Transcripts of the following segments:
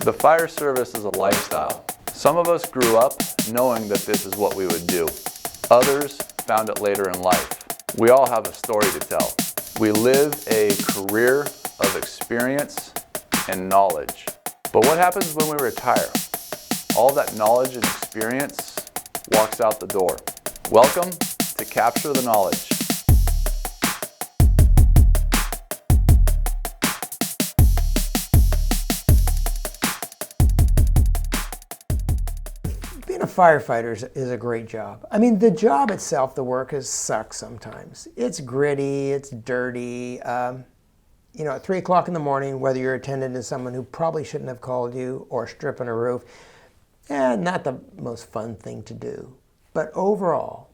The fire service is a lifestyle. Some of us grew up knowing that this is what we would do. Others found it later in life. We all have a story to tell. We live a career of experience and knowledge. But what happens when we retire? All that knowledge and experience walks out the door. Welcome to Capture the Knowledge. Being a firefighter is a great job. I mean, the job itself, the work sucks sometimes. It's gritty, it's dirty. You know, at 3 o'clock in the morning, whether you're attending to someone who probably shouldn't have called you or stripping a roof, not the most fun thing to do. But overall,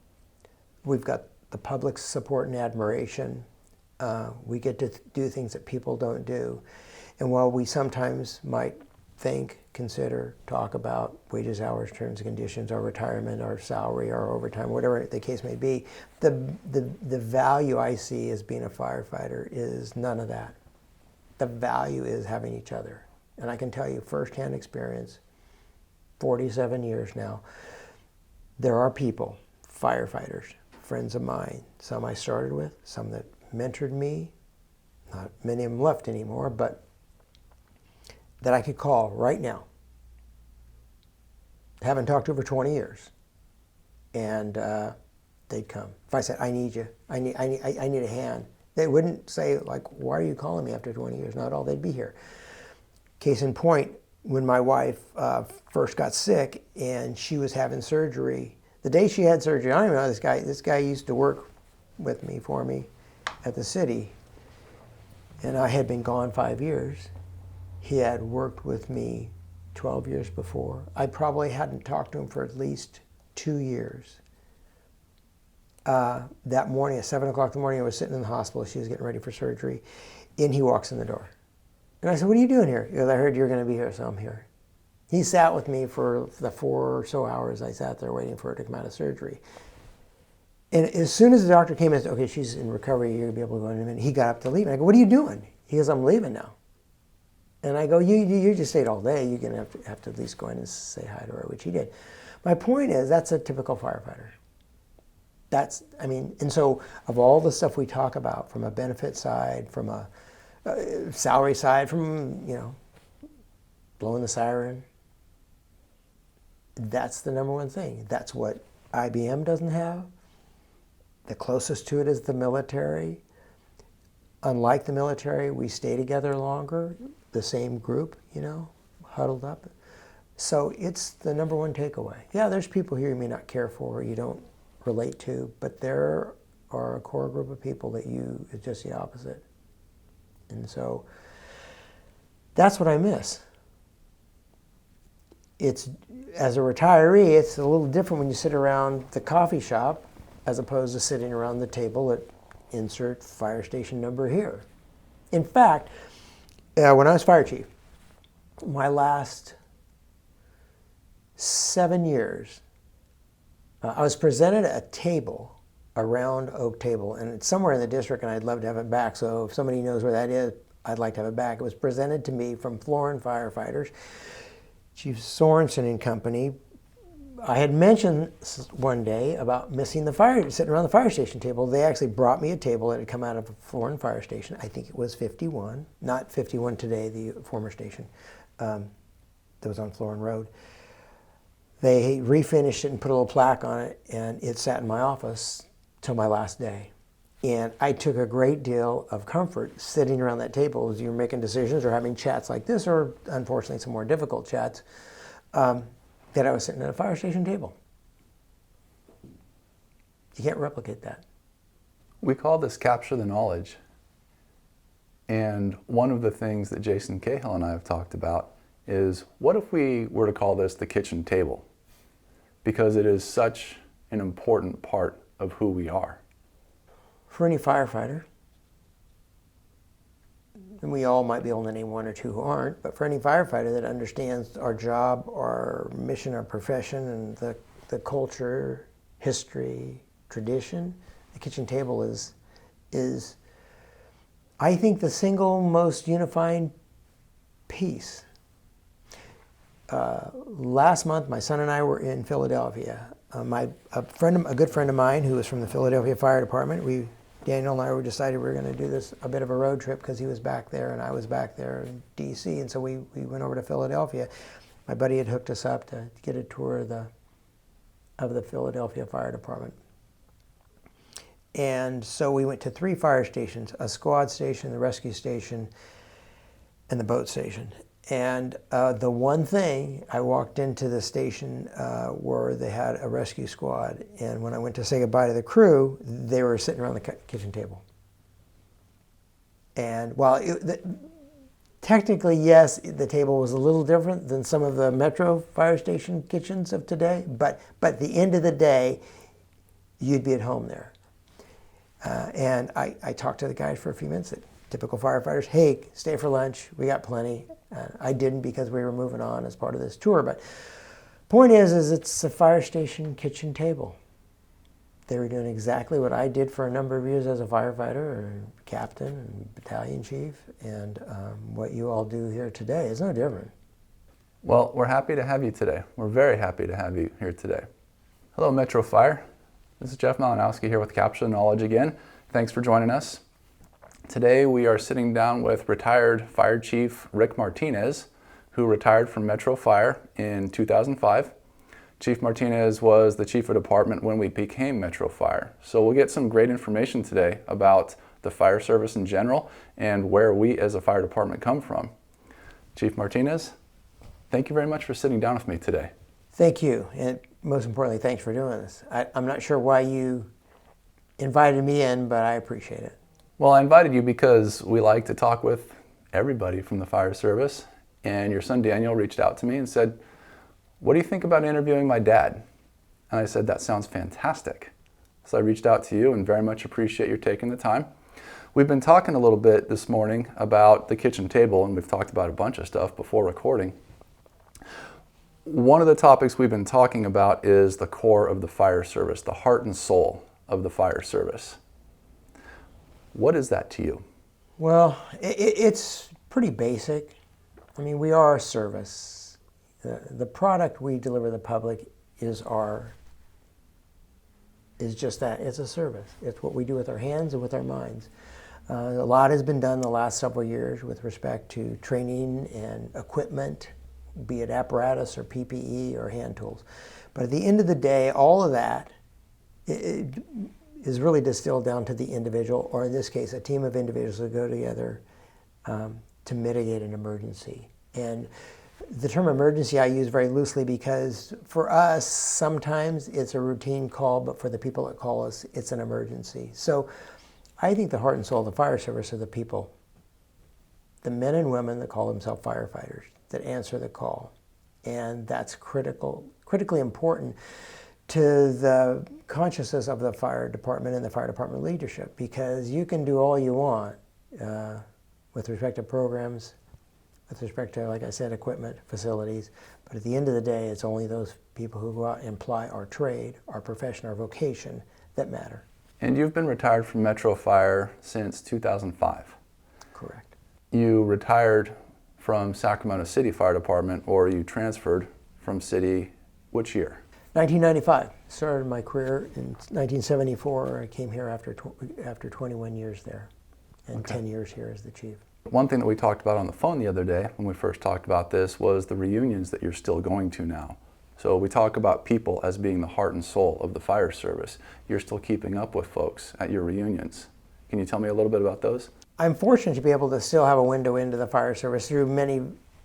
we've got the public's support and admiration. We get to do things that people don't do. And while we sometimes might think, consider, talk about wages, hours, terms and conditions, our retirement, our salary, our overtime, whatever the case may be, the value I see as being a firefighter is none of that. The value is having each other. And I can tell you firsthand experience, 47 years now, there are people, firefighters, friends of mine, some I started with, some that mentored me, not many of them left anymore, but that I could call right now. Haven't talked to for 20 years. And they'd come. If I said, I need you, I need a hand, they wouldn't say, like, why are you calling me after 20 years? Not all, they'd be here. Case in point, when my wife first got sick and she was having surgery, the day she had surgery, I don't even know this guy used to work with me, for me, at the city. And I had been gone 5 years. He had worked with me 12 years before. I probably hadn't talked to him for at least 2 years. That morning, at 7 o'clock in the morning, I was sitting in the hospital. She was getting ready for surgery. And he walks in the door. And I said, what are you doing here? He goes, I heard you're going to be here, so I'm here. He sat with me for the 4 or so hours I sat there waiting for her to come out of surgery. And as soon as the doctor came in and said, okay, she's in recovery, you're going to be able to go in a minute, he got up to leave. And I go, what are you doing? He goes, I'm leaving now. And I go, you just stayed all day. You're going to have to at least go in and say hi to her, which he did. My point is, that's a typical firefighter. And so of all the stuff we talk about, from a benefit side, from a salary side, from, blowing the siren, that's the number one thing. That's what IBM doesn't have. The closest to it is the military. Unlike the military, we stay together longer, the same group, huddled up. So it's the number one takeaway. Yeah, there's people here you may not care for, or you don't relate to, but there are a core group of people that it's just the opposite. And so that's what I miss. As a retiree, it's a little different when you sit around the coffee shop as opposed to sitting around the table at insert fire station number here. In fact, when I was fire chief, my last 7 years, I was presented a table, a round oak table, and it's somewhere in the district, and I'd love to have it back. So if somebody knows where that is, I'd like to have it back. It was presented to me from Florin Firefighters, Chief Sorensen and Company. I had mentioned one day about missing sitting around the fire station table. They actually brought me a table that had come out of a Florin fire station. I think it was 51, not 51 today, the former station that was on Florin Road. They refinished it and put a little plaque on it, and it sat in my office till my last day. And I took a great deal of comfort sitting around that table as you're making decisions or having chats like this, or unfortunately some more difficult chats, that I was sitting at a fire station table. You can't replicate that. We call this Capture the Knowledge. And one of the things that Jason Cahill and I have talked about is, what if we were to call this the kitchen table? Because it is such an important part of who we are. For any firefighter, and we all might be able to name one or two who aren't, but for any firefighter that understands our job, our mission, our profession, and the culture, history, tradition, the kitchen table is I think, the single most unifying piece. last month, my son and I were in Philadelphia. A good friend of mine who was from the Philadelphia Fire Department, Daniel and I decided we were going to do a bit of a road trip because he was back there and I was back there in D.C. And so we went over to Philadelphia. My buddy had hooked us up to get a tour of the Philadelphia Fire Department. And so we went to 3 fire stations: a squad station, the rescue station, and the boat station. And the one thing, I walked into the station where they had a rescue squad, and when I went to say goodbye to the crew, they were sitting around the kitchen table. And while technically, yes, the table was a little different than some of the metro fire station kitchens of today, but at the end of the day, you'd be at home there. And I talked to the guys for a few minutes. Typical firefighters, hey, stay for lunch, we got plenty. I didn't because we were moving on as part of this tour, but point is it's a fire station kitchen table. They were doing exactly what I did for a number of years as a firefighter, or captain and battalion chief, and what you all do here today is no different. Well, we're happy to have you today. We're very happy to have you here today. Hello, Metro Fire. This is Jeff Malinowski here with Capture the Knowledge again. Thanks for joining us. Today we are sitting down with retired Fire Chief Rick Martinez, who retired from Metro Fire in 2005. Chief Martinez was the chief of department when we became Metro Fire. So we'll get some great information today about the fire service in general and where we as a fire department come from. Chief Martinez, thank you very much for sitting down with me today. Thank you, and most importantly, thanks for doing this. I'm not sure why you invited me in, but I appreciate it. Well, I invited you because we like to talk with everybody from the fire service, and your son Daniel reached out to me and said, what do you think about interviewing my dad? And I said, that sounds fantastic. So I reached out to you and very much appreciate your taking the time. We've been talking a little bit this morning about the kitchen table, and we've talked about a bunch of stuff before recording. One of the topics we've been talking about is the core of the fire service, the heart and soul of the fire service. What is that to you? Well, it's pretty basic. I mean, we are a service. The product we deliver the public is just that. It's a service. It's what we do with our hands and with our minds. A lot has been done the last several years with respect to training and equipment, be it apparatus or PPE or hand tools. But at the end of the day, all of that is really distilled down to the individual, or in this case, a team of individuals that go together to mitigate an emergency. And the term emergency I use very loosely because for us, sometimes it's a routine call, but for the people that call us, it's an emergency. So I think the heart and soul of the fire service are the people, the men and women that call themselves firefighters, that answer the call. And that's critically important to the consciousness of the fire department and the fire department leadership, because you can do all you want with respect to programs, with respect to, like I said, equipment, facilities, but at the end of the day, it's only those people who go out and apply our trade, our profession, our vocation that matter. And you've been retired from Metro Fire since 2005. Correct. You retired from Sacramento City Fire Department, or you transferred from city, which year? 1995. Started my career in 1974. I came here after 21 years there, and okay. 10 years here as the chief. One thing that we talked about on the phone the other day when we first talked about this was the reunions that you're still going to now. So we talk about people as being the heart and soul of the fire service. You're still keeping up with folks at your reunions. Can you tell me a little bit about those? I'm fortunate to be able to still have a window into the fire service through many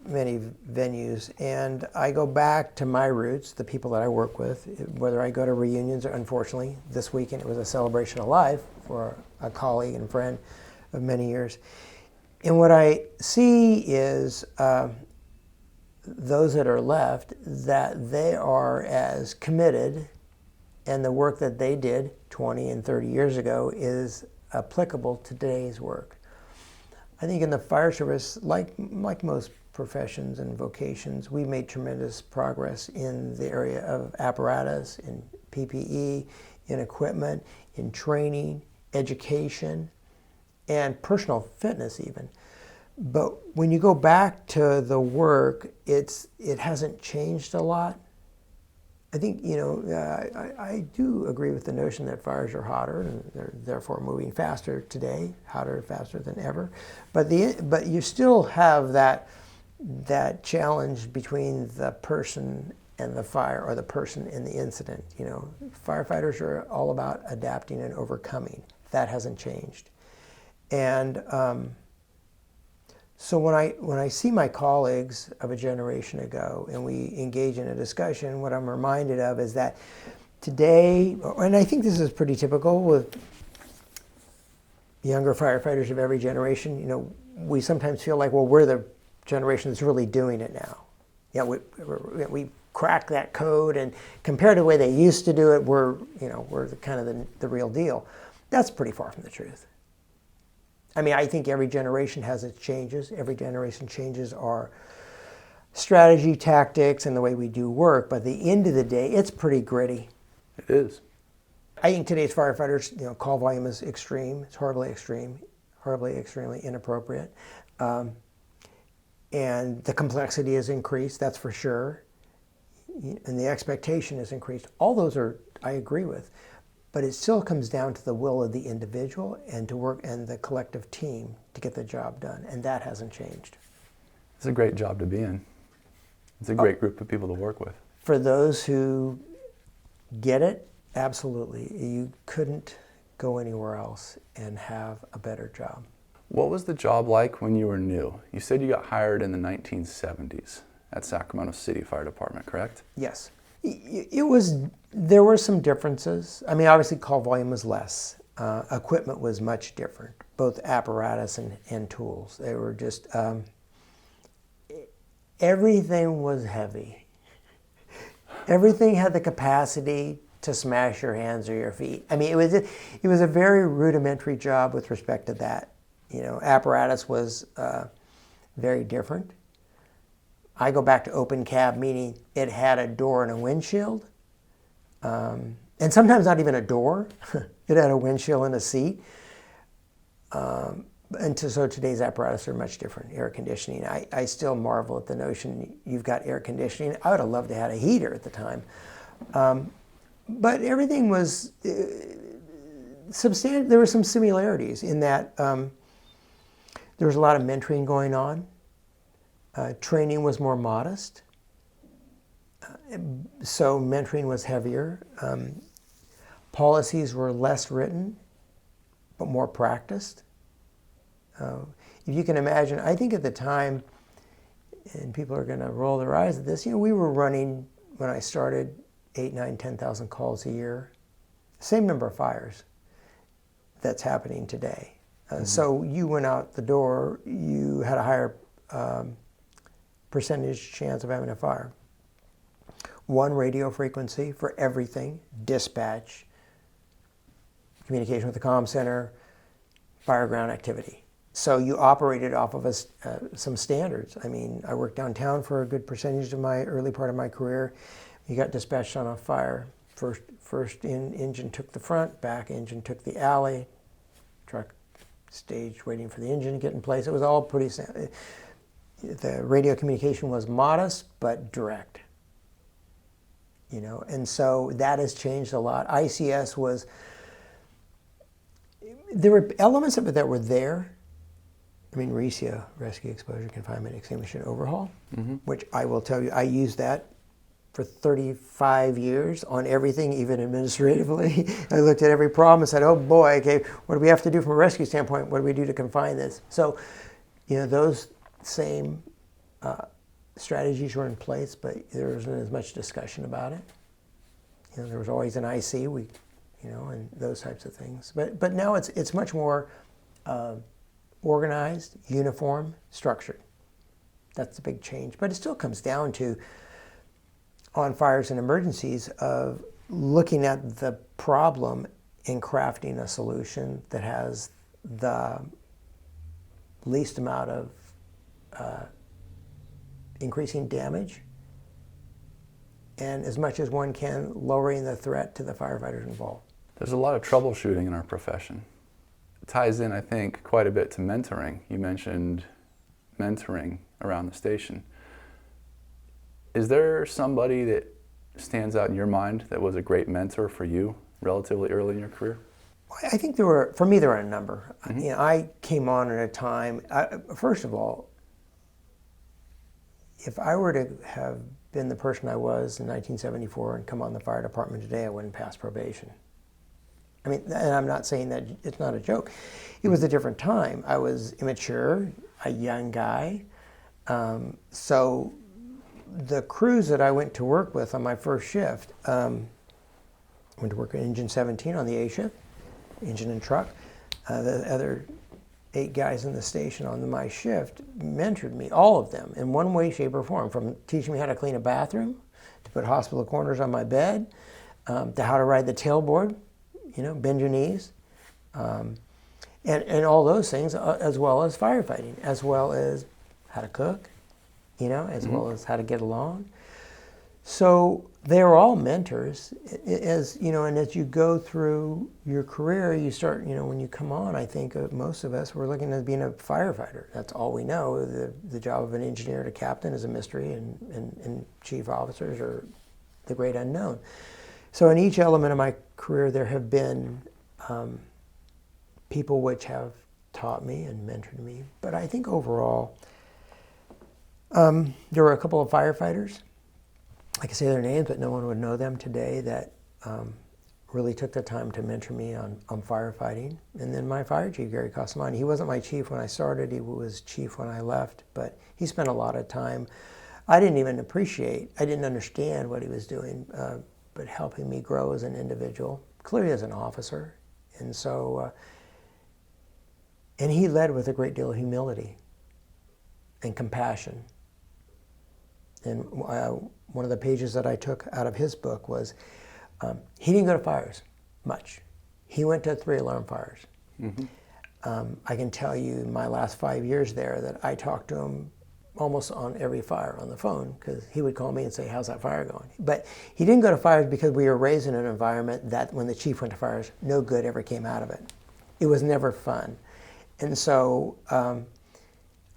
venues, and I go back to my roots, the people that I work with, whether I go to reunions or, unfortunately, this weekend it was a celebration of life for a colleague and friend of many years. And what I see is those that are left, that they are as committed, and the work that they did 20 and 30 years ago is applicable to today's work. I think in the fire service, like most professions and vocations, we made tremendous progress in the area of apparatus, in PPE, in equipment, in training, education, and personal fitness even. But when you go back to the work, it hasn't changed a lot. I think, I do agree with the notion that fires are hotter and they're therefore moving faster today, hotter, faster than ever. But you still have that challenge between the person and the fire, or the person and the incident. Firefighters are all about adapting and overcoming. That hasn't changed. And so when I see my colleagues of a generation ago and we engage in a discussion, what I'm reminded of is that today, and I think this is pretty typical with younger firefighters of every generation, we sometimes feel like, well, we're the generation that's really doing it now. We crack that code, and compared to the way they used to do it, we're the real deal. That's pretty far from the truth. I mean, I think every generation has its changes. Every generation changes our strategy, tactics, and the way we do work. But at the end of the day, it's pretty gritty. It is. I think today's firefighters, call volume is extreme. It's horribly extreme, horribly, extremely inappropriate. And the complexity has increased, that's for sure. And the expectation has increased. All those I agree with. But it still comes down to the will of the individual and to work and the collective team to get the job done. And that hasn't changed. It's a great job to be in. It's a great group of people to work with. For those who get it, absolutely. You couldn't go anywhere else and have a better job. What was the job like when you were new? You said you got hired in the 1970s at Sacramento City Fire Department, correct? Yes. There were some differences. I mean, obviously call volume was less. Equipment was much different, both apparatus and tools. They were just, everything was heavy. Everything had the capacity to smash your hands or your feet. I mean, it was a very rudimentary job with respect to that. Apparatus was very different. I go back to open cab, meaning it had a door and a windshield. And sometimes not even a door. It had a windshield and a seat. So today's apparatus are much different. Air conditioning. I still marvel at the notion you've got air conditioning. I would have loved to have had a heater at the time. But everything was substantial. There were some similarities in that there was a lot of mentoring going on. Training was more modest. So mentoring was heavier. Policies were less written, but more practiced. If you can imagine, I think at the time, and people are going to roll their eyes at this, we were running, when I started, 8, 9, 10,000 calls a year. Same number of fires that's happening today. So you went out the door, you had a higher percentage chance of having a fire. One radio frequency for everything, dispatch, communication with the comm center, fire ground activity. So you operated off of some standards. I mean, I worked downtown for a good percentage of my early part of my career. You got dispatched on a fire. First engine took the front, back engine took the alley, truck staged waiting for the engine to get in place. It was all pretty standard. The radio communication was modest but direct. And so that has changed a lot. ICS was, there were elements of it that were there. I mean, RECIA, Rescue Exposure Confinement Extinguishing Overhaul, which I will tell you, I used that for 35 years on everything, even administratively. I looked at every problem and said, oh boy, okay, what do we have to do from a rescue standpoint? What do we do to confine this? So, those same strategies were in place, but there wasn't as much discussion about it. There was always an IC, and those types of things. But now it's much more organized, uniform, structured. That's the big change. But it still comes down to, on fires and emergencies, of looking at the problem and crafting a solution that has the least amount of increasing damage, and as much as one can, lowering the threat to the firefighters involved. There's a lot of troubleshooting in our profession. It ties in, I think, quite a bit to mentoring. You mentioned mentoring around the station. Is there somebody that stands out in your mind that was a great mentor for you relatively early in your career? I think for me, there were a number. You know, I came on at a time, first of all, if I were to have been the person I was in 1974 and come on the fire department today, I wouldn't pass probation. I mean, and I'm not saying that it's not a joke. It was a different time. I was immature, a young guy. So the crews that I went to work with on my first shift, went to work at Engine 17 on the A shift, engine and truck. The other 8 guys in the station on my shift mentored me, all of them, in one way, shape, or form, from teaching me how to clean a bathroom, to put hospital corners on my bed, to how to ride the tailboard, you know, bend your knees, and all those things, as well as firefighting, as well as how to cook, you know, as well as how to get along. So they were all mentors, as you know, and as you go through your career, you start, you know, when you come on, I think most of us, we're looking at being a firefighter. That's all we know. The job of an engineer to captain is a mystery, and chief officers are the great unknown. So in each element of my career, there have been people which have taught me and mentored me. But I think overall, there were a couple of firefighters, I can say their names, but no one would know them today, that really took the time to mentor me on firefighting. And then my fire chief, Gary Cosamani, he wasn't my chief when I started, he was chief when I left, but he spent a lot of time. I didn't even appreciate, I didn't understand what he was doing, but helping me grow as an individual, clearly as an officer. And so, and he led with a great deal of humility and compassion. And one of the pages that I took out of his book was, he didn't go to fires much. He went to 3-alarm fires. I can tell you in my last 5 years there that I talked to him almost on every fire on the phone, because he would call me and say, how's that fire going? But he didn't go to fires because we were raised in an environment that when the chief went to fires, no good ever came out of it. It was never fun. And so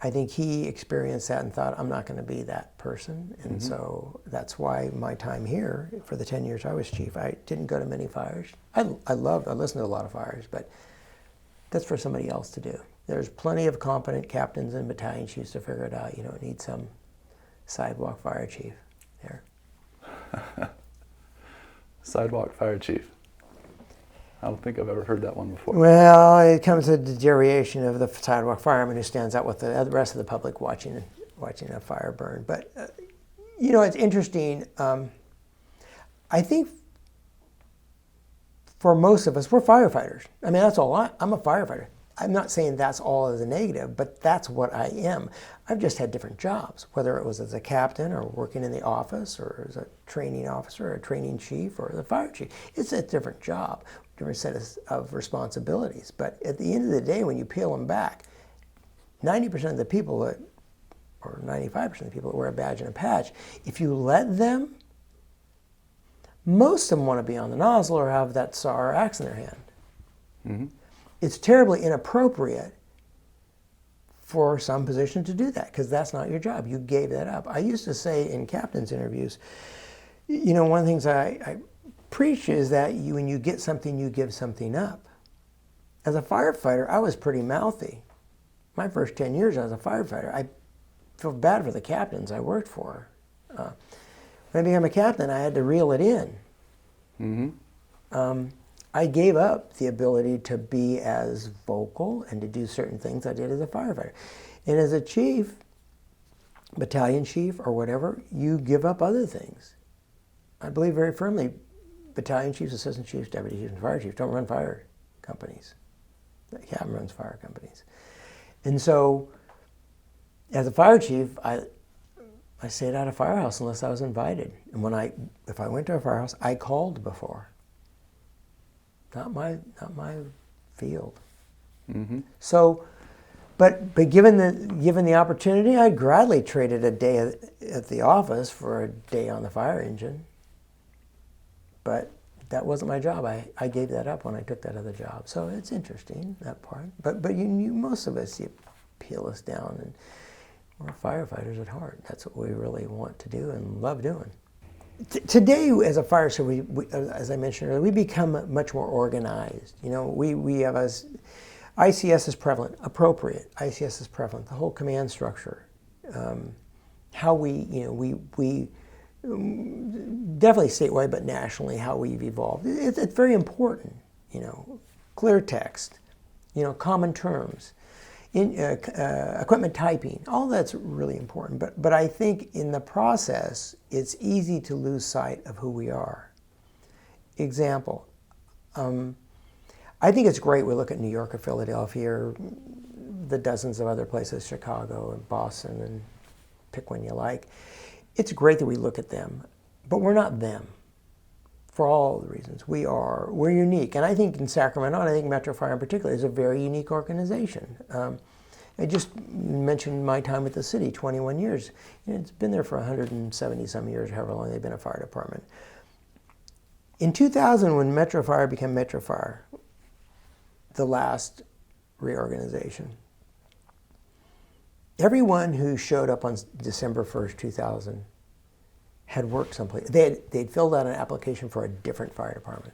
I think he experienced that and thought, I'm not going to be that person. And so that's why my time here, for the 10 years I was chief, I didn't go to many fires. I listened to a lot of fires, but that's for somebody else to do. There's plenty of competent captains and battalion chiefs to figure it out. You don't need some sidewalk fire chief there. Sidewalk fire chief. I don't think I've ever heard that one before. Well, it comes to the derivation of the sidewalk fireman who stands out with the rest of the public watching a fire burn. But, you know, it's interesting. I think for most of us, we're firefighters. I mean, that's all I'm a firefighter. I'm not saying that's all as a negative, but that's what I am. I've just had different jobs, whether it was as a captain or working in the office or as a training officer or a training chief or the fire chief. It's a different job, different set of responsibilities. But at the end of the day, when you peel them back, 90% of the people or 95% of the people that wear a badge and a patch, if you let them, most of them want to be on the nozzle or have that saw or axe in their hand. It's terribly inappropriate for some position to do that, because that's not your job. You gave that up. I used to say in captain's interviews, you know, one of the things I preach is that when you get something, you give something up. As a firefighter, I was pretty mouthy. My first 10 years as a firefighter, I feel bad for the captains I worked for. When I became a captain, I had to reel it in. I gave up the ability to be as vocal and to do certain things I did as a firefighter. And as a chief, battalion chief or whatever, you give up other things. I believe very firmly battalion chiefs, assistant chiefs, deputy chiefs, and fire chiefs don't run fire companies. The captain runs fire companies. And so as a fire chief, I stayed out of firehouse unless I was invited. And if I went to a firehouse, I called before. Not my field. So, but given the opportunity, I'd gladly traded a day at the office for a day on the fire engine. But that wasn't my job. I gave that up when I took that other job. So it's interesting, that part. But you most of us, you peel us down, and We're firefighters at heart. That's what we really want to do and love doing. Today, as a fire service, as I mentioned earlier, we become much more organized. You know, we have ICS is prevalent, appropriate. ICS is prevalent. The whole command structure, how we definitely statewide, but nationally, how we've evolved. It's very important. You know, clear text, you know, common terms. Equipment typing, all that's really important. But I think in the process, it's easy to lose sight of who we are. Example, I think it's great we look at New York or Philadelphia or the dozens of other places, Chicago and Boston, and pick one you like. It's great that we look at them, but we're not them. For all the reasons. We're unique. And I think in Sacramento, and I think Metro Fire in particular, is a very unique organization. I just mentioned my time with the city, 21 years. You know, it's been there for 170 some years, however long they've been a fire department. In 2000, when Metro Fire became Metro Fire, the last reorganization, everyone who showed up on December 1st, 2000, had worked someplace. They'd filled out an application for a different fire department.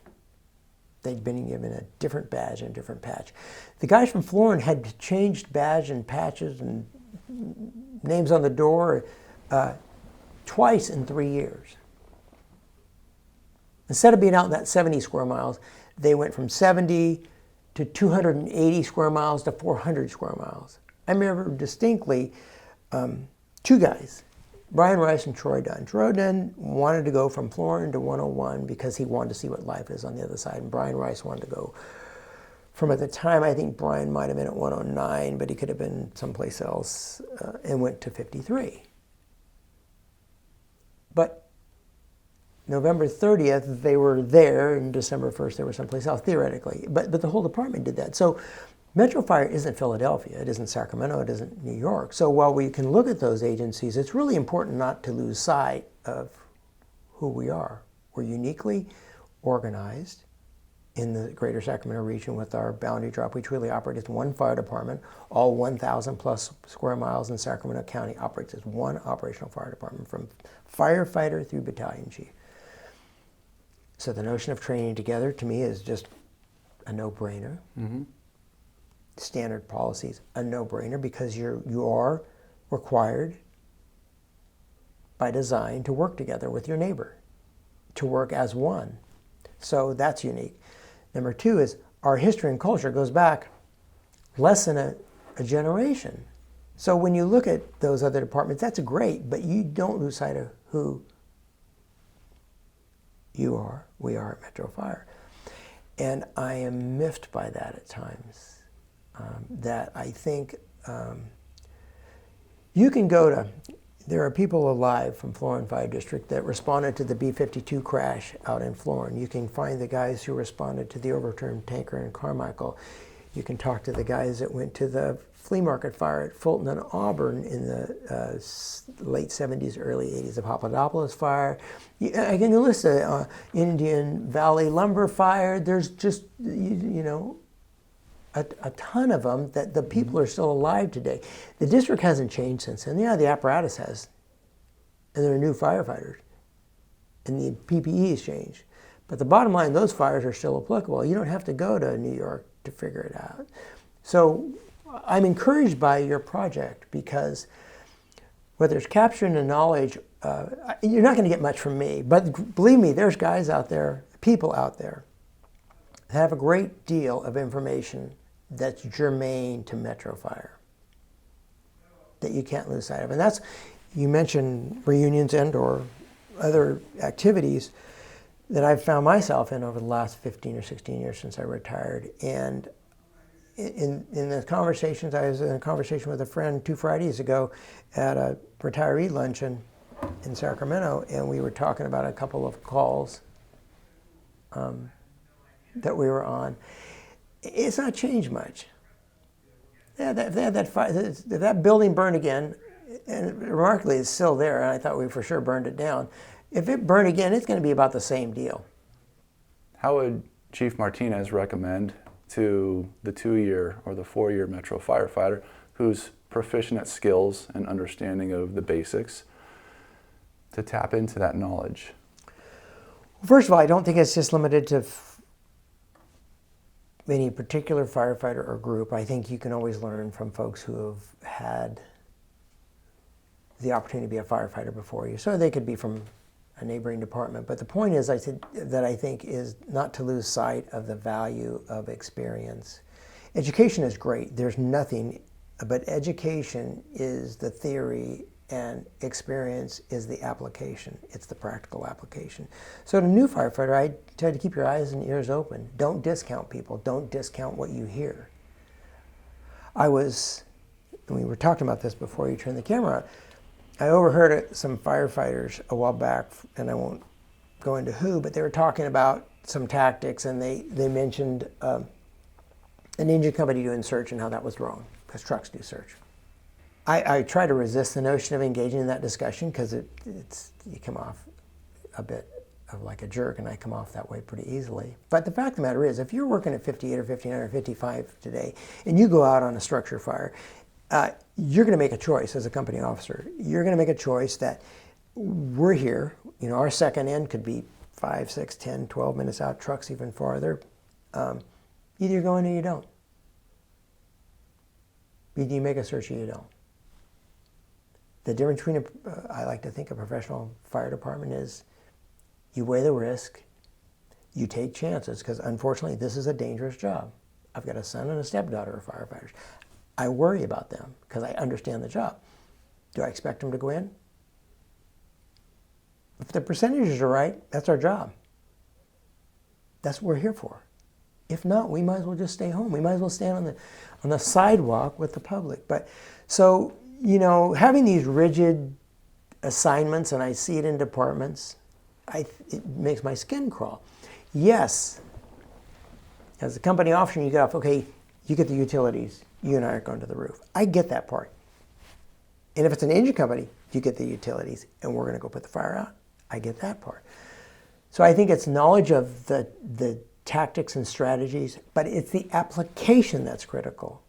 They'd been given a different badge and a different patch. The guys from Florin had changed badge and patches and names on the door twice in 3 years. Instead of being out in that 70 square miles, they went from 70 to 280 square miles to 400 square miles. I remember distinctly two guys, Brian Rice and Troy Dunn. Troy Dunn wanted to go from Florin to 101 because he wanted to see what life is on the other side. And Brian Rice wanted to go from, at the time, I think Brian might have been at 109, but he could have been someplace else, and went to 53. But November 30th, they were there, and December 1st, they were someplace else, theoretically. But the whole department did that. So Metro Fire isn't Philadelphia, it isn't Sacramento, it isn't New York. So while we can look at those agencies, it's really important not to lose sight of who we are. We're uniquely organized in the greater Sacramento region with our boundary drop. We truly operate as one fire department. All 1,000 plus square miles in Sacramento County operates as one operational fire department, from firefighter through battalion chief. So the notion of training together, to me, is just a no-brainer. Mm-hmm. Standard policies, a no-brainer, because you are required by design to work together with your neighbor, to work as one. So that's unique. Number two is our history and culture goes back less than a generation. So when you look at those other departments, that's great, but you don't lose sight of who you are. We are at Metro Fire. And I am miffed by that at times. That I think you can go to, there are people alive from Florin Fire District that responded to the B-52 crash out in Florin. You can find the guys who responded to the overturned tanker in Carmichael. You can talk to the guys that went to the flea market fire at Fulton and Auburn in the late 70s, early 80s, the Papadopoulos fire. I can list the Indian Valley lumber fire. There's just, you know, a ton of them that the people are still alive today. The district hasn't changed since then. Yeah, the apparatus has. And there are new firefighters. And the PPE has changed. But the bottom line, those fires are still applicable. You don't have to go to New York to figure it out. So I'm encouraged by your project, because whether it's capturing the knowledge, you're not going to get much from me. But believe me, there's guys out there, people out there, that have a great deal of information that's germane to Metro Fire that you can't lose sight of. And that's, you mentioned reunions and or other activities that I've found myself in over the last 15 or 16 years since I retired. And in the conversations, I was in a conversation with a friend 2 Fridays ago at a retiree luncheon in Sacramento, and we were talking about a couple of calls that we were on. It's not changed much. Yeah, that building burned again, and remarkably, it's still there, and I thought we for sure burned it down. If it burned again, it's going to be about the same deal. How would Chief Martinez recommend to the 2-year or the 4-year Metro firefighter who's proficient at skills and understanding of the basics, to tap into that knowledge? First of all, I don't think it's just limited to any particular firefighter or group. I think you can always learn from folks who have had the opportunity to be a firefighter before you. So they could be from a neighboring department. But the point is, I think is not to lose sight of the value of experience. Education is great. There's nothing, but education is the theory and experience is the application. It's the practical application. So to new firefighter, I try to keep your eyes and ears open. Don't discount people. Don't discount what you hear. We were talking about this before you turned the camera on. I overheard some firefighters a while back, and I won't go into who, but they were talking about some tactics, and they mentioned an engine company doing search and how that was wrong, because trucks do search. I try to resist the notion of engaging in that discussion because you come off a bit of like a jerk, and I come off that way pretty easily. But the fact of the matter is, if you're working at 58 or 59 or 55 today, and you go out on a structure fire, you're going to make a choice as a company officer. You're going to make a choice that we're here. Our second end could be 5, 6, 10, 12 minutes out, trucks even farther. Either you go in or you don't. Either you make a search or you don't. The difference between, I like to think, a professional fire department is you weigh the risk, you take chances, because unfortunately this is a dangerous job. I've got a son and a stepdaughter are firefighters. I worry about them because I understand the job. Do I expect them to go in? If the percentages are right, that's our job. That's what we're here for. If not, we might as well just stay home. We might as well stand on the sidewalk with the public. But so, having these rigid assignments, and I see it in departments, it makes my skin crawl. Yes, as a company officer, you get off, okay, you get the utilities. You and I are going to the roof. I get that part. And if it's an engine company, you get the utilities, and we're going to go put the fire out. I get that part. So I think it's knowledge of the tactics and strategies, but it's the application that's critical.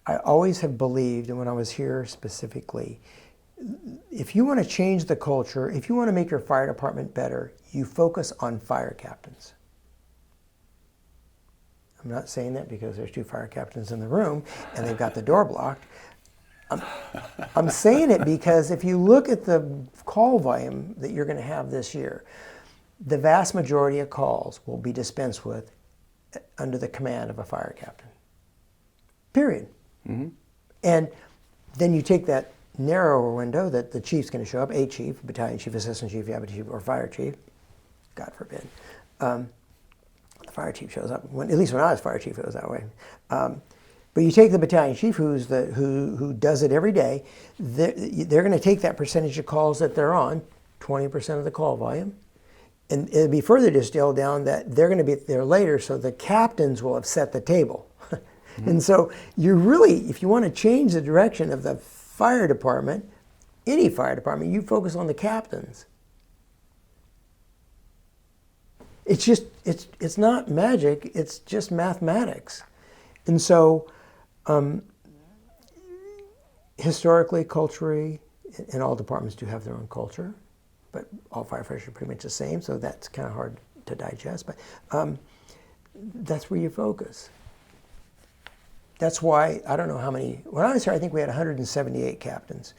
I always have believed, and when I was here specifically, if you want to change the culture, if you want to make your fire department better, you focus on fire captains. I'm not saying that because there's 2 fire captains in the room and they've got the door blocked. I'm saying it because if you look at the call volume that you're going to have this year, the vast majority of calls will be dispensed with under the command of a fire captain. Period. Mm-hmm. And then you take that narrower window that the chief's going to show up, a chief, battalion chief, assistant chief, you have a chief, or fire chief, God forbid. The fire chief shows up. At least when I was fire chief, it was that way. But you take the battalion chief, who does it every day. They're going to take that percentage of calls that they're on, 20% of the call volume, and it'll be further distilled down that they're going to be there later, so the captains will have set the table. Mm-hmm. And so you're really, if you want to change the direction of the fire department, any fire department, you focus on the captains. It's just, it's not magic, it's just mathematics. And so, historically, culturally, and all departments do have their own culture, but all firefighters are pretty much the same, so that's kind of hard to digest, but that's where you focus. That's why, I don't know how many, when I was here, I think we had 178 captains.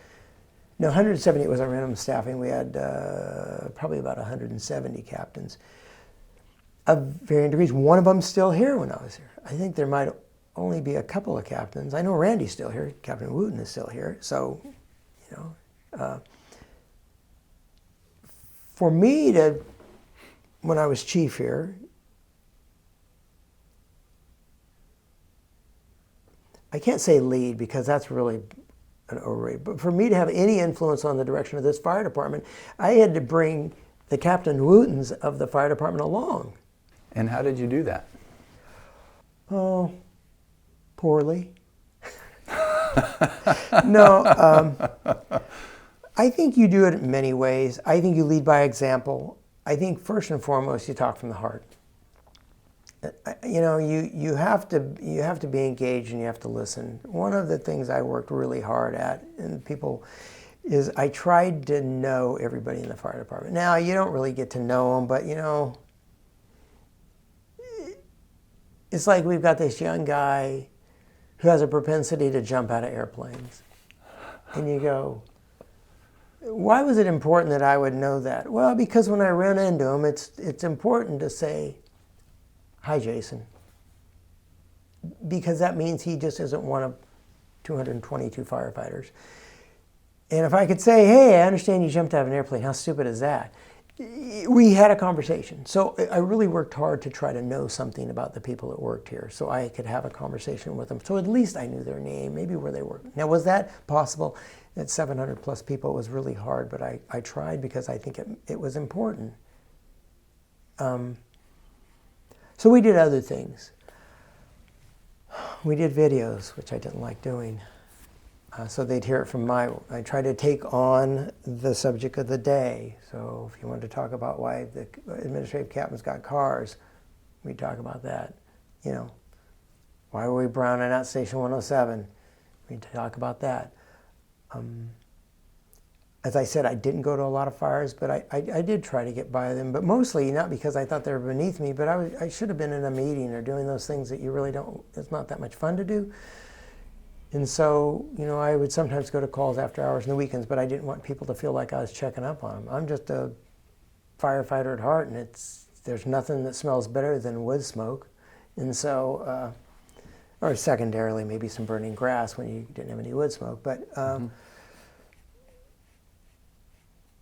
No, 178 was our random staffing. We had probably about 170 captains of varying degrees. One of them's still here when I was here. I think there might only be a couple of captains. I know Randy's still here. Captain Wooten is still here. So, for me to, when I was chief here, I can't say lead because that's really an overrated, but for me to have any influence on the direction of this fire department, I had to bring the Captain Wootens of the fire department along. And how did you do that? Oh, poorly. No, I think you do it in many ways. I think you lead by example. I think first and foremost, you talk from the heart. You know, you have to be engaged and you have to listen. One of the things I worked really hard at, and people, is I tried to know everybody in the fire department. Now, you don't really get to know them, but you know, it's like we've got this young guy who has a propensity to jump out of airplanes. And you go, why was it important that I would know that? Well, because when I run into him, it's important to say, hi, Jason. Because that means he just isn't one of 222 firefighters. And if I could say, hey, I understand you jumped out of an airplane, how stupid is that? We had a conversation. So I really worked hard to try to know something about the people that worked here so I could have a conversation with them. So at least I knew their name, maybe where they worked. Now, was that possible? At 700 plus people, it was really hard, but I tried because I think it was important. So we did other things. We did videos, which I didn't like doing. So they'd hear it from I tried to take on the subject of the day. So if you wanted to talk about why the administrative captains got cars, we'd talk about that. You know, why were we browning out Station 107? We'd talk about that. As I said, I didn't go to a lot of fires, but I did try to get by them. But mostly not because I thought they were beneath me, but I should have been in a meeting or doing those things that you really don't, it's not that much fun to do. And so, you know, I would sometimes go to calls after hours and the weekends, but I didn't want people to feel like I was checking up on them. I'm just a firefighter at heart, and there's nothing that smells better than wood smoke. And so, or secondarily, maybe some burning grass when you didn't have any wood smoke. But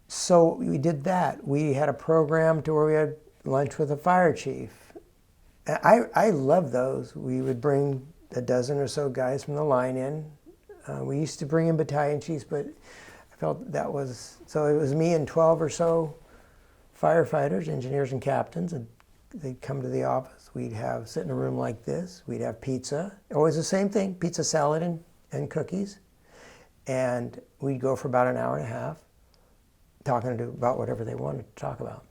so we did that. We had a program to where we had lunch with a fire chief. I love those. We would bring a dozen or so guys from the line in. We used to bring in battalion chiefs, but I felt that was, so it was me and 12 or so firefighters, engineers and captains, and they'd come to the office. We'd sit in a room like this. We'd have pizza, always the same thing, pizza, salad, and cookies. And we'd go for about an hour and a half talking about whatever they wanted to talk about.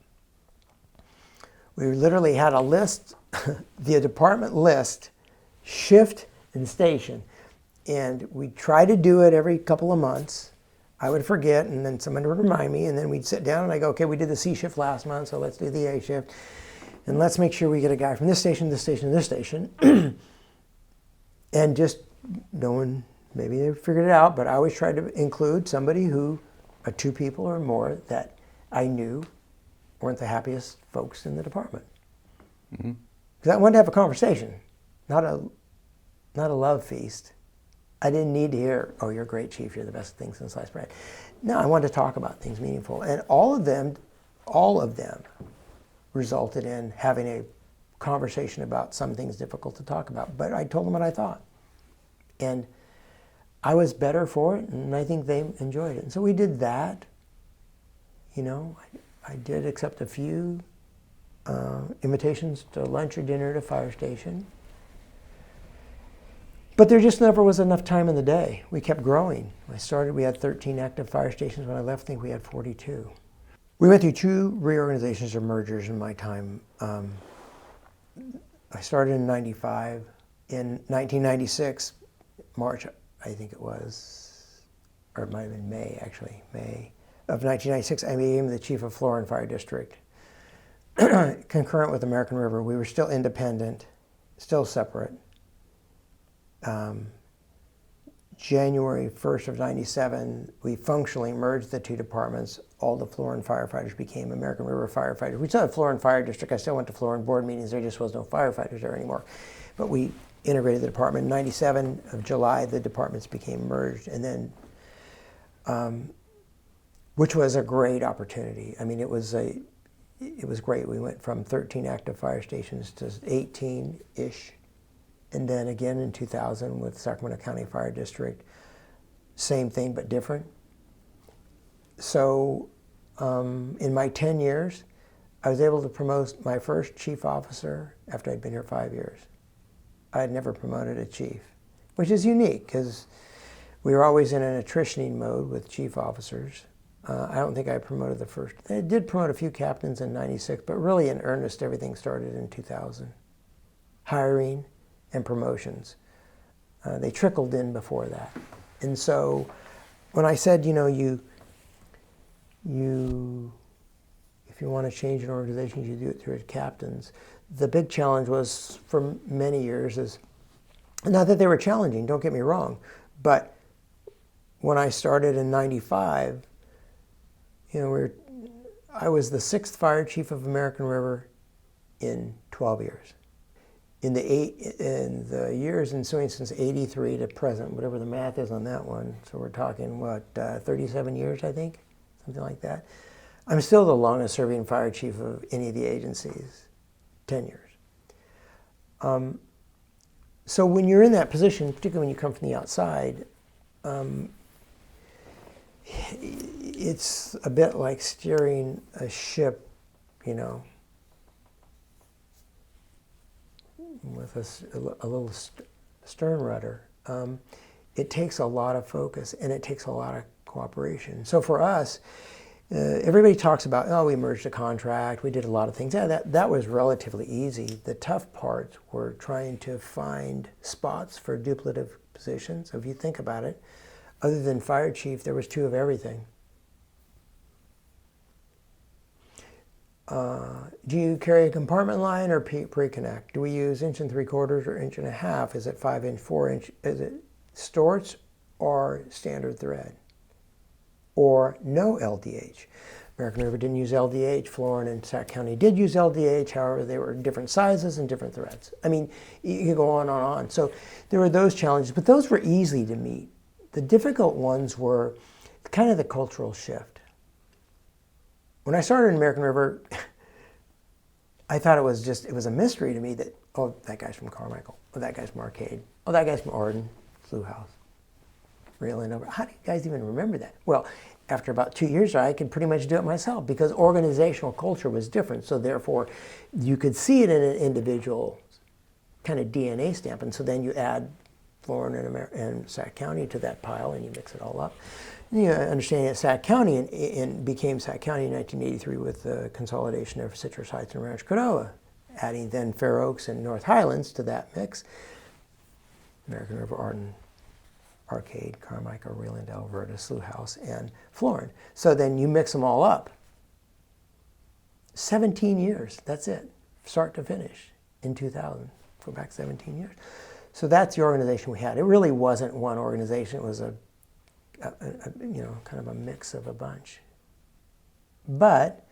We literally had a list, the department list, shift and station, and we try to do it every couple of months. I would forget, and then somebody would remind me, and then we'd sit down and I go, okay, we did the C shift last month, so let's do the A shift, and let's make sure we get a guy from this station, this station, this station. And just no one, maybe they figured it out, but I always tried to include somebody who, 2 people or more, that I knew weren't the happiest folks in the department. Because I wanted to have a conversation. Not a love feast. I didn't need to hear, oh, you're a great chief, you're the best thing since sliced bread. No, I wanted to talk about things meaningful. And all of them resulted in having a conversation about some things difficult to talk about. But I told them what I thought. And I was better for it, and I think they enjoyed it. And so we did that. You know, I did accept a few invitations to lunch or dinner at a fire station. But there just never was enough time in the day. We kept growing. We had 13 active fire stations. When I left, I think we had 42. We went through 2 reorganizations or mergers in my time. I started in 95. In 1996, March, I think it was, or it might have been May, actually, May of 1996, I became the chief of Florin Fire District. Concurrent with American River, we were still independent, still separate. January 1st of 97, we functionally merged the 2 departments. All the Florin firefighters became American River firefighters. We still had Florin Fire District. I still went to Florin board meetings. There just was no firefighters there anymore. But we integrated the department. In 97 of July, the departments became merged. And then, which was a great opportunity. I mean, it was great. We went from 13 active fire stations to 18-ish. And then again in 2000 with Sacramento County Fire District, same thing but different. So in my 10 years, I was able to promote my first chief officer after I'd been here 5 years. I had never promoted a chief, which is unique because we were always in an attritioning mode with chief officers. I don't think I promoted the first. I did promote a few captains in 96, but really in earnest everything started in 2000. hiring, and promotions. They trickled in before that. And so when I said, if you want to change an organization, you do it through its captains. The big challenge was, for many years, is not that they were challenging, don't get me wrong, but when I started in '95, I was the 6th fire chief of American River in 12 years. In the years ensuing since '83 to present, whatever the math is on that one, so we're talking, 37 years, I think? Something like that. I'm still the longest serving fire chief of any of the agencies, 10 years. So when you're in that position, particularly when you come from the outside, it's a bit like steering a ship, with a little stern rudder. It takes a lot of focus and it takes a lot of cooperation. So for us, everybody talks about, we merged a contract, we did a lot of things. Yeah, that was relatively easy. The tough parts were trying to find spots for duplicative positions. So if you think about it, other than fire chief, there was 2 of everything. Do you carry a compartment line or pre-connect? Do we use 1 3/4 or 1 1/2? Is it 5-inch, 4-inch? Is it Storts or standard thread? Or no LDH? American River didn't use LDH. Florin and Sac County did use LDH. However, they were different sizes and different threads. I mean, you could go on and on. So there were those challenges, but those were easy to meet. The difficult ones were kind of the cultural shift. When I started in American River, I thought it was a mystery to me that, that guy's from Carmichael, that guy's from Arcade, that guy's from Arden, Flu House, Real Over. How do you guys even remember that? Well, after about 2 years, I could pretty much do it myself because organizational culture was different. So therefore, you could see it in an individual kind of DNA stamp. And so then you add Florin and Sac County to that pile and you mix it all up. Understanding that Sac County and became Sac County in 1983 with the consolidation of Citrus Heights and Rancho Cordova, adding then Fair Oaks and North Highlands to that mix. American River, Arden, Arcade, Carmichael, Reland, Alberta, Slough House, and Florin. So then you mix them all up. 17 years, that's it, start to finish in 2000. Go back 17 years. So that's the organization we had. It really wasn't one organization. It was kind of a mix of a bunch. But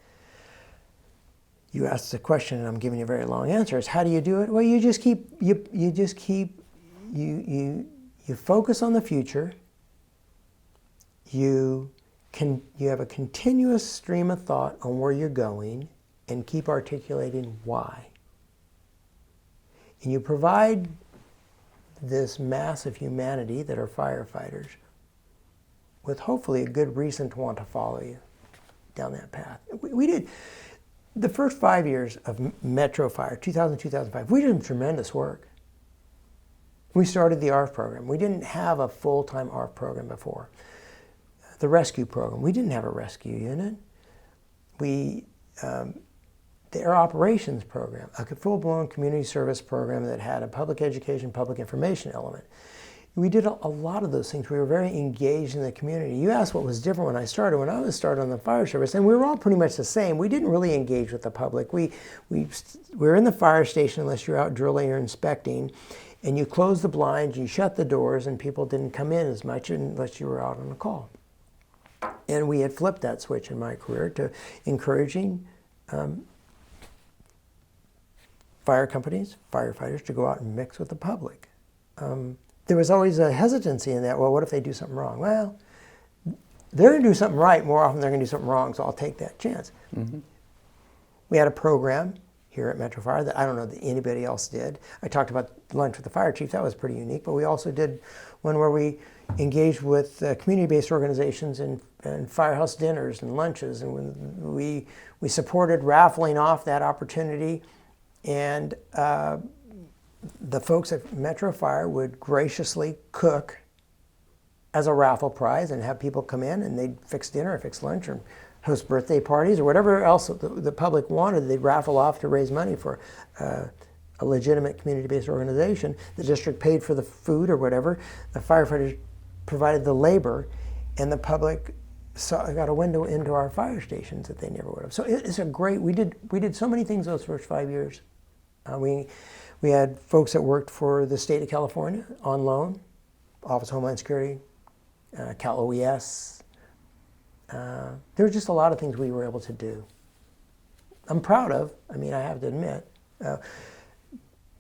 you asked the question, and I'm giving you a very long answer. Is how do you do it? Well, you focus on the future. You have a continuous stream of thought on where you're going, and keep articulating why. And you provide this mass of humanity that are firefighters with hopefully a good reason to want to follow you down that path. We did the first 5 years of Metro Fire, 2000, 2005, we did some tremendous work. We started the ARF program. We didn't have a full-time ARF program before. The rescue program, we didn't have a rescue unit. The Air Operations program, a full-blown community service program that had a public education, public information element. We did a lot of those things. We were very engaged in the community. You asked what was different when I started. When I was started on the fire service, and we were all pretty much the same. We didn't really engage with the public. We were in the fire station unless you're out drilling or inspecting, and you closed the blinds, you shut the doors, and people didn't come in as much unless you were out on a call. And we had flipped that switch in my career to encouraging fire companies, firefighters, to go out and mix with the public. There was always a hesitancy in that. Well, what if they do something wrong? Well, they're going to do something right more often than they're going to do something wrong, so I'll take that chance. Mm-hmm. We had a program here at Metro Fire that I don't know that anybody else did. I talked about lunch with the fire chief. That was pretty unique. But we also did one where we engaged with community-based organizations and firehouse dinners and lunches. And when we supported raffling off that opportunity. And the folks at Metro Fire would graciously cook as a raffle prize and have people come in and they'd fix dinner or fix lunch or host birthday parties or whatever else the public wanted. They'd raffle off to raise money for a legitimate community-based organization. The district paid for the food or whatever. The firefighters provided the labor, and the public got a window into our fire stations that they never would have. So it's a great. We did so many things those first 5 years. We had folks that worked for the state of California on loan, Office of Homeland Security, Cal OES. There were just a lot of things we were able to do. I'm proud of. I mean, I have to admit,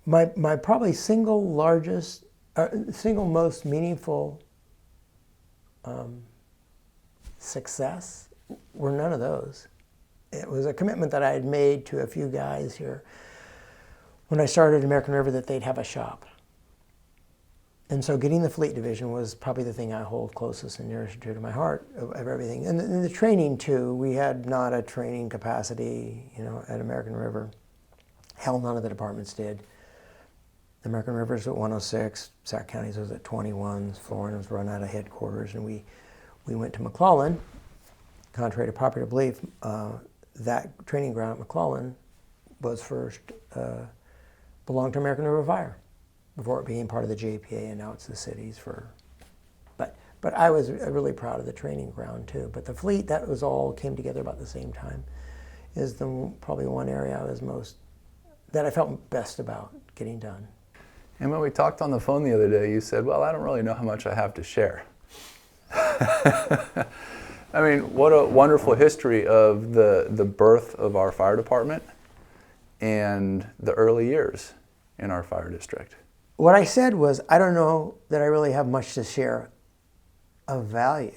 my probably single most meaningful success were none of those. It was a commitment that I had made to a few guys here when I started American River that they'd have a shop. And so getting the fleet division was probably the thing I hold closest and nearest to my heart of everything. And the training too, we had not a training capacity, at American River. Hell, none of the departments did. American River's at 106, Sac County's was at 21, Florida was run out of headquarters, and we went to McClellan. Contrary to popular belief, that training ground at McClellan was first belonged to American River Fire before it became part of the JPA, and now it's the city's but I was really proud of the training ground too. But the fleet, that was all came together about the same time, is probably one area that I felt best about getting done. And when we talked on the phone the other day, you said, well, I don't really know how much I have to share. I mean, what a wonderful history of the birth of our fire department and the early years in our fire district. What I said was, I don't know that I really have much to share of value.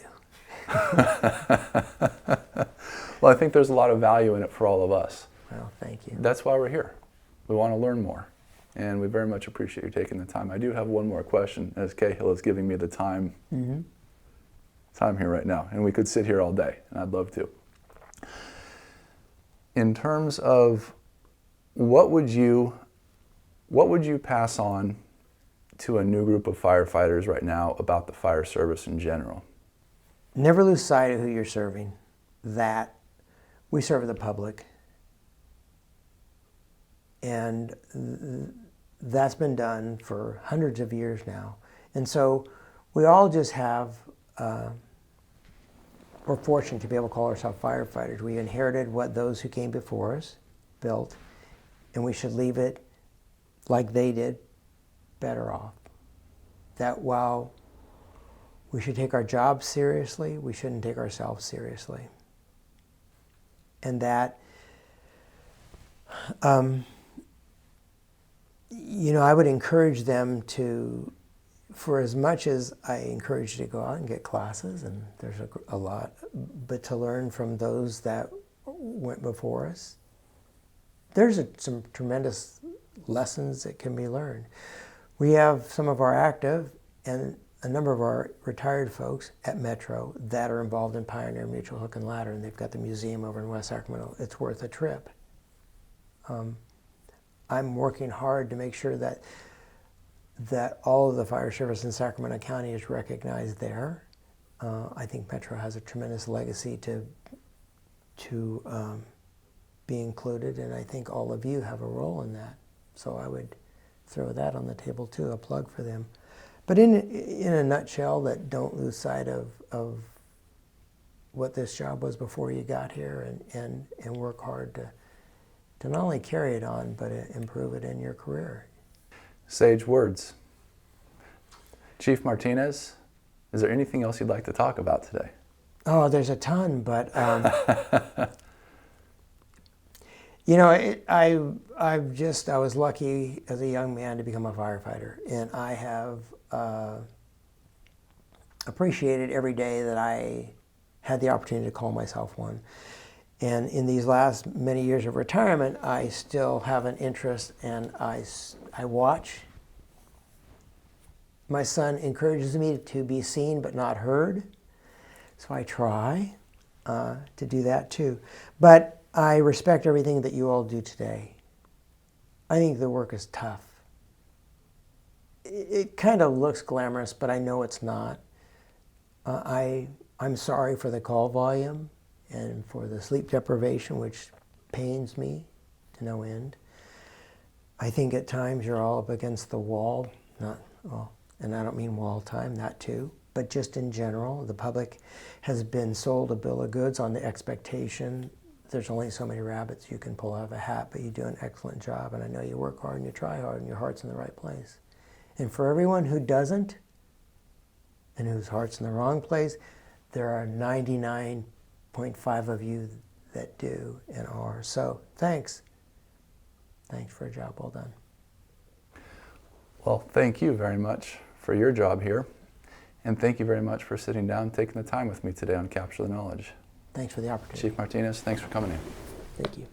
Well, I think there's a lot of value in it for all of us. Well, thank you. That's why we're here. We want to learn more, and we very much appreciate you taking the time. I do have one more question, as Cahill is giving me the time here right now, and we could sit here all day, and I'd love to. In terms of what would you pass on to a new group of firefighters right now about the fire service in general? Never lose sight of who you're serving, that we serve the public. And that's been done for hundreds of years now. And so we all just have, we're fortunate to be able to call ourselves firefighters. We inherited what those who came before us built, and we should leave it like they did, better off. That while we should take our jobs seriously, we shouldn't take ourselves seriously. And that, I would encourage them to, for as much as I encourage you to go out and get classes, and there's a lot, but to learn from those that went before us, there's some tremendous lessons that can be learned. We have some of our active and a number of our retired folks at Metro that are involved in Pioneer Mutual Hook and Ladder, and they've got the museum over in West Sacramento. It's worth a trip. I'm working hard to make sure that all of the fire service in Sacramento County is recognized there. I think Metro has a tremendous legacy to be included, and I think all of you have a role in that. So I would throw that on the table too, a plug for them. But in a nutshell, that don't lose sight of what this job was before you got here, and work hard to not only carry it on, but improve it in your career. Sage words. Chief Martinez, is there anything else you'd like to talk about today? Oh, there's a ton, but I was lucky as a young man to become a firefighter, and I have appreciated every day that I had the opportunity to call myself one. And in these last many years of retirement, I still have an interest, and I watch. My son encourages me to be seen but not heard, so I try to do that too. But I respect everything that you all do today. I think the work is tough. It kind of looks glamorous, but I know it's not. I'm sorry for the call volume and for the sleep deprivation, which pains me to no end. I think at times you're all up against the wall, not, well, and I don't mean wall time, that too, but just in general, the public has been sold a bill of goods on the expectation there's only so many rabbits you can pull out of a hat, but you do an excellent job, and I know you work hard and you try hard and your heart's in the right place. And for everyone who doesn't and whose heart's in the wrong place, there are 99.5 of you that do and are. So thanks. Thanks for a job well done. Well, thank you very much for your job here. And thank you very much for sitting down and taking the time with me today on Capture the Knowledge. Thanks for the opportunity. Chief Martinez, thanks for coming in. Thank you.